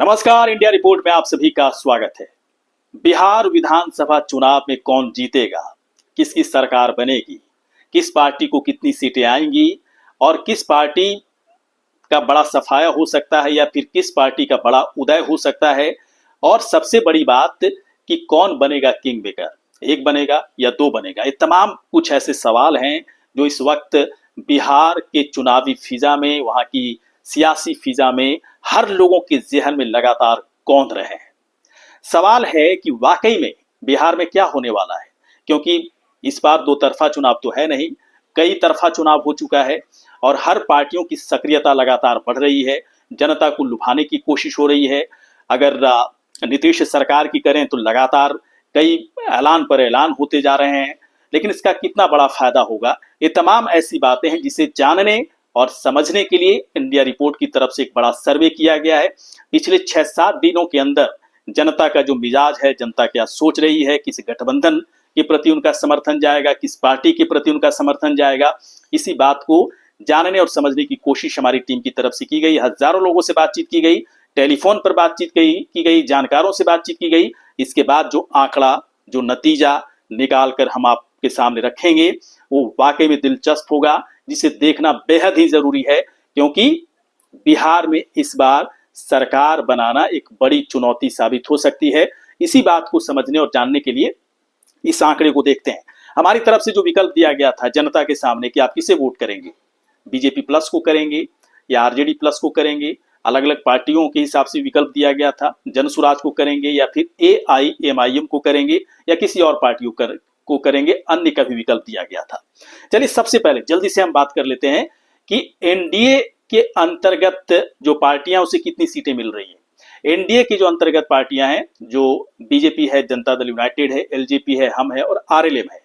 नमस्कार, India report में आप सभी का स्वागत है। बिहार विधानसभा चुनाव में कौन जीतेगा, किसकी सरकार बनेगी, किस पार्टी को कितनी सीटें आएंगी और किस पार्टी का बड़ा सफाया हो सकता है या फिर किस पार्टी का बड़ा उदय हो सकता है, और सबसे बड़ी बात कि कौन बनेगा किंग मेकर, एक बनेगा या दो बनेगा। ये तमाम कुछ ऐसे सवाल हैं जो इस वक्त बिहार के चुनावी फिजा में, वहां की सियासी फिजा में हर लोगों के जहन में लगातार कौंध रहे हैं। सवाल है कि वाकई में बिहार में क्या होने वाला है, क्योंकि इस बार दो तरफा चुनाव तो है नहीं, कई तरफा चुनाव हो चुका है और हर पार्टियों की सक्रियता लगातार बढ़ रही है, जनता को लुभाने की कोशिश हो रही है। अगर नीतीश सरकार की करें तो लगातार कई ऐलान पर ऐलान होते जा रहे हैं, लेकिन इसका कितना बड़ा फायदा होगा, ये तमाम ऐसी बातें हैं जिसे जानने और समझने के लिए इंडिया रिपोर्ट की तरफ से एक बड़ा सर्वे किया गया है। पिछले 6-7 दिनों के अंदर जनता का जो मिजाज है, जनता क्या सोच रही है, किस गठबंधन के प्रति उनका समर्थन जाएगा, किस पार्टी के प्रति उनका समर्थन जाएगा, इसी बात को जानने और समझने की कोशिश हमारी टीम की तरफ से की गई। हजारों लोगों से बातचीत की गई, टेलीफोन पर बातचीत की गई, जानकारों से बातचीत की गई। इसके बाद जो आंकड़ा, जो नतीजा निकाल कर हम आपके सामने रखेंगे वो वाकई में दिलचस्प होगा, जिसे देखना बेहद ही जरूरी है, क्योंकि बिहार में इस बार सरकार बनाना एक बड़ी चुनौती साबित हो सकती है। इसी बात को समझने और जानने के लिए इस आंकड़े को देखते हैं। हमारी तरफ से जो विकल्प दिया गया था जनता के सामने कि आप किसे वोट करेंगे, बीजेपी प्लस को करेंगे या आरजेडी प्लस को करेंगे, अलग अलग पार्टियों के हिसाब से विकल्प दिया गया था। जनसुराज को करेंगे या फिर एआईएमआईएम को करेंगे या किसी और पार्टी को करेंगे, अन्य का भी विकल्प दिया गया था। चलिए सबसे पहले जल्दी से हम बात कर लेते हैं कि एनडीए के अंतर्गत जो पार्टियां उसे कितनी सीटें मिल रही हैं। एनडीए की जो अंतर्गत पार्टियां हैं, जो बीजेपी है, जनता दल यूनाइटेड है, एलजेपी है, हम है और आरएलएम है,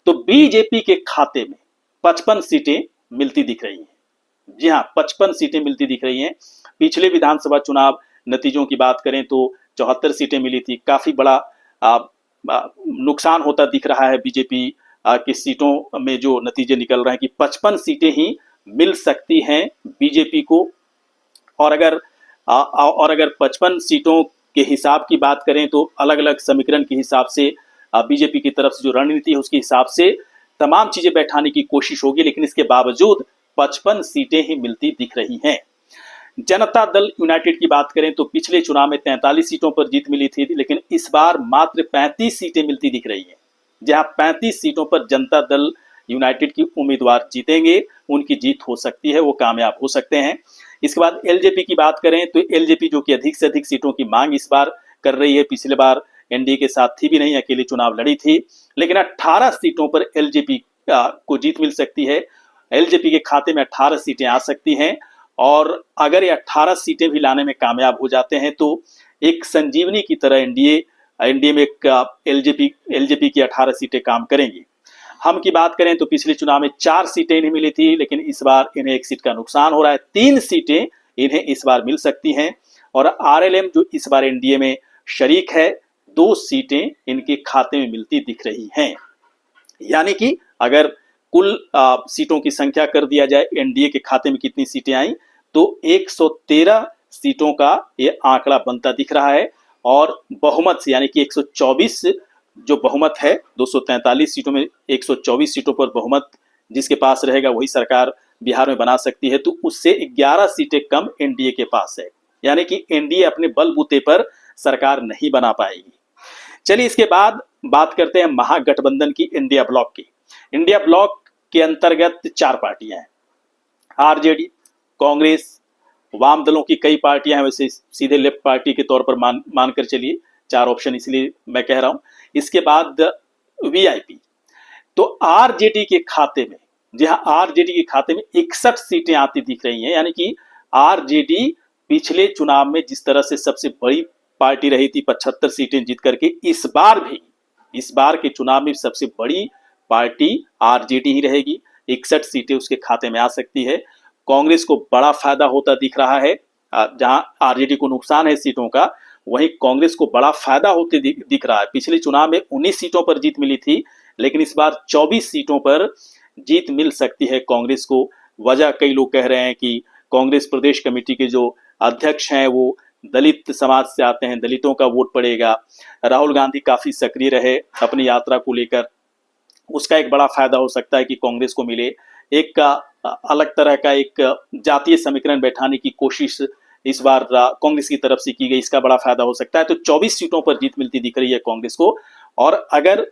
तो बीजेपी के खाते में 55 सीटें मिलती दिख रही हैं। जी हाँ, 55 सीटें मिलती दिख रही हैं। पिछले विधानसभा चुनाव नतीजों की बात करें तो 74 सीटें मिली थी। काफी बड़ा नुकसान होता दिख रहा है बीजेपी की सीटों में जो नतीजे निकल रहे हैं कि 55 सीटें ही मिल सकती हैं बीजेपी को। और अगर 55 सीटों के हिसाब की बात करें तो अलग अलग समीकरण के हिसाब से बीजेपी की तरफ से जो रणनीति है उसके हिसाब से तमाम चीजें बैठाने की कोशिश होगी, लेकिन इसके बावजूद 55 सीटें ही मिलती दिख रही हैं। जनता दल यूनाइटेड की बात करें तो पिछले चुनाव में 43 सीटों पर जीत मिली थी, लेकिन इस बार मात्र 35 सीटें मिलती दिख रही हैं। जहां 35 सीटों पर जनता दल यूनाइटेड की उम्मीदवार जीतेंगे, उनकी जीत हो सकती है, वो कामयाब हो सकते हैं। इसके बाद एलजेपी की बात करें तो एलजेपी जो कि अधिक से अधिक सीटों की मांग इस बार कर रही है, पिछले बार एनडीए के साथ थी भी नहीं, अकेले चुनाव लड़ी थी, लेकिन 18 सीटों पर एलजेपी को जीत मिल सकती है। एलजेपी के खाते में 18 सीटें आ सकती हैं और अगर ये 18 सीटें भी लाने में कामयाब हो जाते हैं तो एक संजीवनी की तरह एनडीए में एलजेपी की 18 सीटें काम करेंगी। हम की बात करें तो पिछले चुनाव में 4 सीटें इन्हें मिली थी, लेकिन इस बार इन्हें 1 सीट का नुकसान हो रहा है। 3 सीटें इन्हें इस बार मिल सकती हैं और आरएलएम जो इस बार एनडीए में शरीक है, 2 सीटें इनके खाते में मिलती दिख रही हैं। यानी कि अगर कुल सीटों की संख्या कर दिया जाए एनडीए के खाते में कितनी सीटें आई तो 113 सीटों का ये आंकड़ा बनता दिख रहा है। और बहुमत से यानी कि 124 जो बहुमत है, 243 सीटों में 124 सीटों पर बहुमत जिसके पास रहेगा वही सरकार बिहार में बना सकती है, तो उससे 11 सीटें कम एनडीए के पास है। यानी कि एनडीए अपने बलबूते पर सरकार नहीं बना पाएगी। चलिए इसके बाद बात करते हैं महागठबंधन की, इंडिया ब्लॉक की। इंडिया ब्लॉक के अंतर्गत 4 पार्टियां हैं, आरजेडी, कांग्रेस, वाम दलों की कई पार्टियां हैं, वैसे सीधे लेफ्ट पार्टी के तौर पर मानकर चलिए 4 ऑप्शन इसलिए मैं कह रहा हूं। इसके बाद वीआईपी, तो आरजेडी के खाते में, जहां आरजेडी के खाते में 61 सीटें आती दिख रही हैं। यानी कि आरजेडी पिछले चुनाव में जिस तरह से सबसे बड़ी पार्टी रही थी 75 सीटें जीत करके, इस बार के चुनाव में सबसे बड़ी पार्टी आरजेडी ही रहेगी, 61 सीटें उसके खाते में आ सकती है। कांग्रेस को बड़ा फायदा होता दिख रहा है, जहां आरजेडी को नुकसान है सीटों का, वहीं कांग्रेस को बड़ा फायदा होते दिख रहा है। पिछले चुनाव में 19 सीटों पर जीत मिली थी, लेकिन इस बार 24 सीटों पर जीत मिल सकती है कांग्रेस को। वजह कई लोग कह रहे हैं कि कांग्रेस प्रदेश कमेटी के जो अध्यक्ष हैं वो दलित समाज से आते हैं, दलितों का वोट पड़ेगा। राहुल गांधी काफी सक्रिय रहे अपनी यात्रा को लेकर, उसका एक बड़ा फायदा हो सकता है कि कांग्रेस को मिले। एक अलग तरह का एक जातीय समीकरण बैठाने की कोशिश इस बार कांग्रेस की तरफ से की गई, इसका बड़ा फायदा हो सकता है। तो 24 सीटों पर जीत मिलती दिख रही है कांग्रेस को। और अगर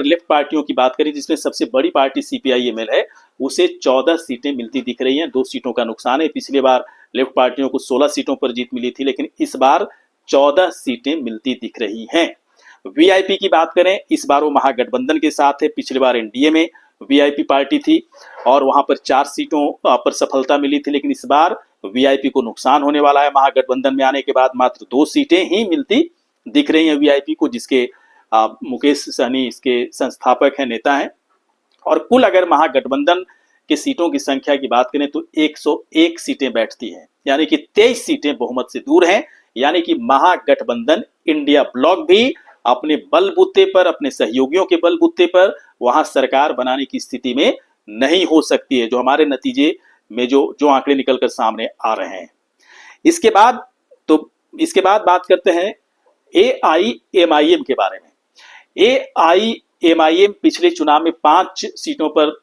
लेफ्ट पार्टियों की बात करें, जिसमें सबसे बड़ी पार्टी सीपीआई-एमएल है, उसे 14 सीटें मिलती दिख रही हैं। 2 सीटों का नुकसान है। पिछली बार लेफ्ट पार्टियों को 16 सीटों पर जीत मिली थी, लेकिन इस बार 14 सीटें मिलती दिख रही हैं। वीआईपी की बात करें, इस बार वो महागठबंधन के साथ है। पिछली बार एनडीए में वीआईपी पार्टी थी और वहां पर 4 सीटों पर सफलता मिली थी, लेकिन इस बार वीआईपी को नुकसान होने वाला है। महागठबंधन में आने के बाद मात्र 2 सीटें ही मिलती दिख रही हैं वीआईपी को, जिसके मुकेश सहनी इसके संस्थापक हैं, नेता हैं। और कुल अगर महागठबंधन के सीटों की संख्या की बात करें तो 101 सीटें बैठती हैं, यानी कि 23 सीटें बहुमत से दूर हैं। यानी कि महागठबंधन इंडिया ब्लॉक भी अपने बलबूते पर, अपने सहयोगियों के बलबूते पर वहां सरकार बनाने की स्थिति में नहीं हो सकती है, जो हमारे नतीजे में जो आंकड़े निकलकर सामने आ रहे हैं। इसके बाद बात करते हैं एआईएमआईएम के बारे में। एआईएमआईएम पिछले चुनाव में 5 सीटों पर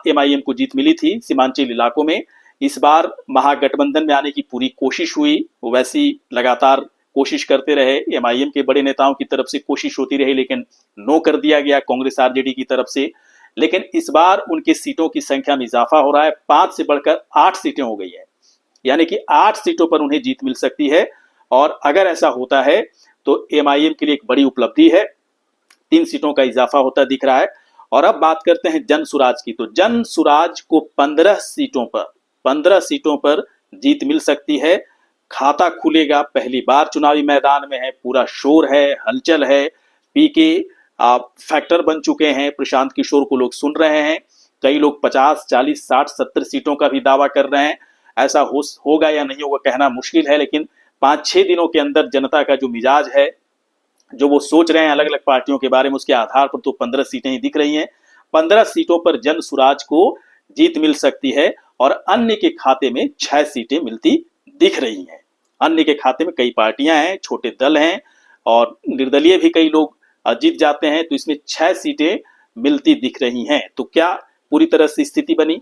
एमआईएम को जीत मिली थी सीमांचल इलाकों में। इस बार महागठबंधन में आने की पूरी कोशिश हुई, वैसी लगातार कोशिश करते रहे। एमआईएम के बड़े नेताओं की तरफ से कोशिश होती रही, लेकिन नो कर दिया गया कांग्रेस आरजेडी की तरफ से। लेकिन इस बार उनके सीटों की संख्या में इजाफा हो रहा है, 5 से बढ़कर 8 सीटें हो गई है, यानी कि 8 सीटों पर उन्हें जीत मिल सकती है। और अगर ऐसा होता है तो एमआईएम के लिए एक बड़ी उपलब्धि है, 3 सीटों का इजाफा होता दिख रहा है। और अब बात करते हैं जन सुराज की। तो जन सुराज को 15 सीटों पर जीत मिल सकती है। खाता खुलेगा, पहली बार चुनावी मैदान में है, पूरा शोर है, हलचल है। पीके फैक्टर बन चुके हैं, प्रशांत किशोर को लोग सुन रहे हैं। कई लोग 50, 40, 60, 70 सीटों का भी दावा कर रहे हैं। ऐसा होगा या नहीं होगा कहना मुश्किल है, लेकिन 5-6 दिनों के अंदर जनता का जो मिजाज है, जो वो सोच रहे हैं अलग अलग पार्टियों के बारे में, उसके आधार पर तो 15 सीटें ही दिख रही हैं। 15 सीटों पर जन सुराज को जीत मिल सकती है और अन्य के खाते में 6 सीटें मिलती दिख रही हैं। अन्य के खाते में कई पार्टियां हैं, छोटे दल हैं और निर्दलीय भी कई लोग जीत जाते हैं, तो इसमें 6 सीटें मिलती दिख रही हैं। तो क्या पूरी तरह से स्थिति बनी?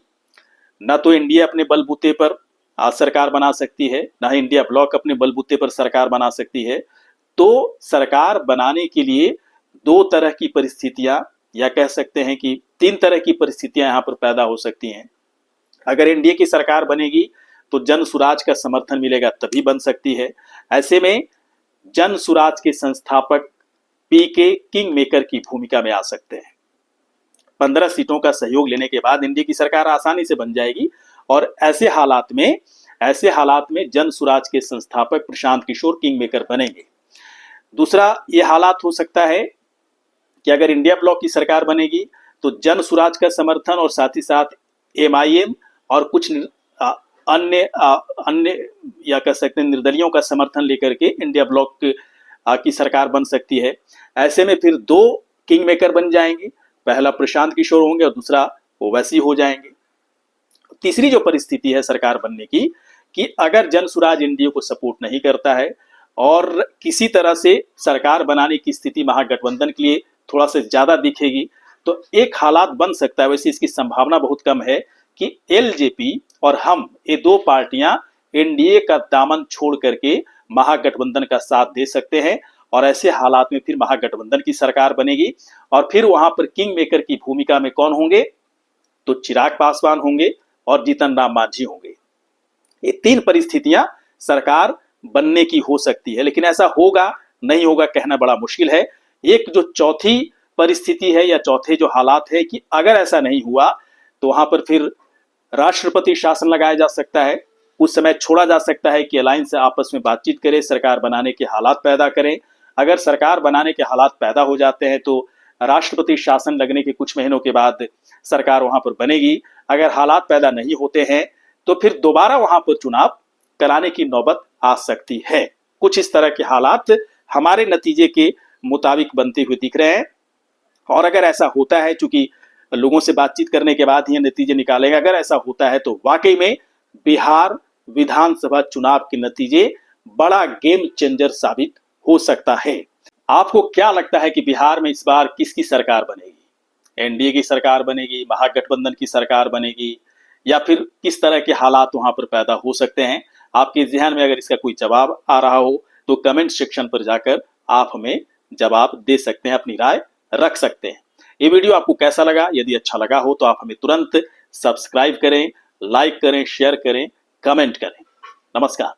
न तो इंडिया अपने बलबूते पर सरकार बना सकती है, न इंडिया ब्लॉक अपने बलबूते पर सरकार बना सकती है। तो सरकार बनाने के लिए 2 तरह की परिस्थितियां, या कह सकते हैं कि 3 तरह की परिस्थितियां यहां पर पैदा हो सकती हैं। अगर एनडीए की सरकार बनेगी तो जन सुराज का समर्थन मिलेगा, तभी बन सकती है। ऐसे में जन सुराज के संस्थापक पीके किंग मेकर की भूमिका में आ सकते हैं। 15 सीटों का सहयोग लेने के बाद एनडीए की सरकार आसानी से बन जाएगी और ऐसे हालात में जन सुराज के संस्थापक प्रशांत किशोर किंग मेकर बनेंगे। दूसरा ये हालात हो सकता है कि अगर इंडिया ब्लॉक की सरकार बनेगी तो जन सुराज का समर्थन और साथ ही साथ एमआईएम और कुछ अन्य या कह सकते हैं निर्दलियों का समर्थन लेकर के इंडिया ब्लॉक की सरकार बन सकती है। ऐसे में फिर 2 किंग मेकर बन जाएंगे, पहला प्रशांत किशोर होंगे और दूसरा ओवैसी हो जाएंगे। तीसरी जो परिस्थिति है सरकार बनने की, कि अगर जन सुराज एनडीए को सपोर्ट नहीं करता है और किसी तरह से सरकार बनाने की स्थिति महागठबंधन के लिए थोड़ा सा ज्यादा दिखेगी, तो एक हालात बन सकता है, वैसे इसकी संभावना बहुत कम है, कि एलजेपी और हम, ये 2 पार्टियां एनडीए का दामन छोड़ करके महागठबंधन का साथ दे सकते हैं। और ऐसे हालात में फिर महागठबंधन की सरकार बनेगी और फिर वहां पर किंग मेकर की भूमिका में कौन होंगे? तो चिराग पासवान होंगे और जीतन राम मांझी होंगे। ये 3 परिस्थितियां सरकार बनने की हो सकती है, लेकिन ऐसा होगा नहीं होगा कहना बड़ा मुश्किल है। एक जो चौथी परिस्थिति है या चौथे जो हालात है, कि अगर ऐसा नहीं हुआ तो वहां पर फिर राष्ट्रपति शासन लगाया जा सकता है। उस समय छोड़ा जा सकता है कि अलायंस से आपस में बातचीत करें, सरकार बनाने के हालात पैदा करें। अगर सरकार बनाने के हालात पैदा हो जाते हैं तो राष्ट्रपति शासन लगने के कुछ महीनों के बाद सरकार वहां पर बनेगी। अगर हालात पैदा नहीं होते हैं तो फिर दोबारा वहां पर चुनाव कराने की नौबत आ सकती है। कुछ इस तरह के हालात हमारे नतीजे के मुताबिक बनते हुए दिख रहे हैं। और अगर ऐसा होता है, चूंकि लोगों से बातचीत करने के बाद ही नतीजे निकालेंगे, अगर ऐसा होता है तो वाकई में बिहार विधानसभा चुनाव के नतीजे बड़ा गेम चेंजर साबित हो सकता है। आपको क्या लगता है कि बिहार में इस बार किसकी सरकार बनेगी? एनडीए की सरकार बनेगी, महागठबंधन की सरकार बनेगी, या फिर किस तरह के हालात वहां पर पैदा हो सकते हैं? आपके ध्यान में अगर इसका कोई जवाब आ रहा हो तो कमेंट सेक्शन पर जाकर आप हमें जवाब दे सकते हैं, अपनी राय रख सकते हैं। ये वीडियो आपको कैसा लगा? यदि अच्छा लगा हो तो आप हमें तुरंत सब्सक्राइब करें, लाइक करें, शेयर करें, कमेंट करें। नमस्कार।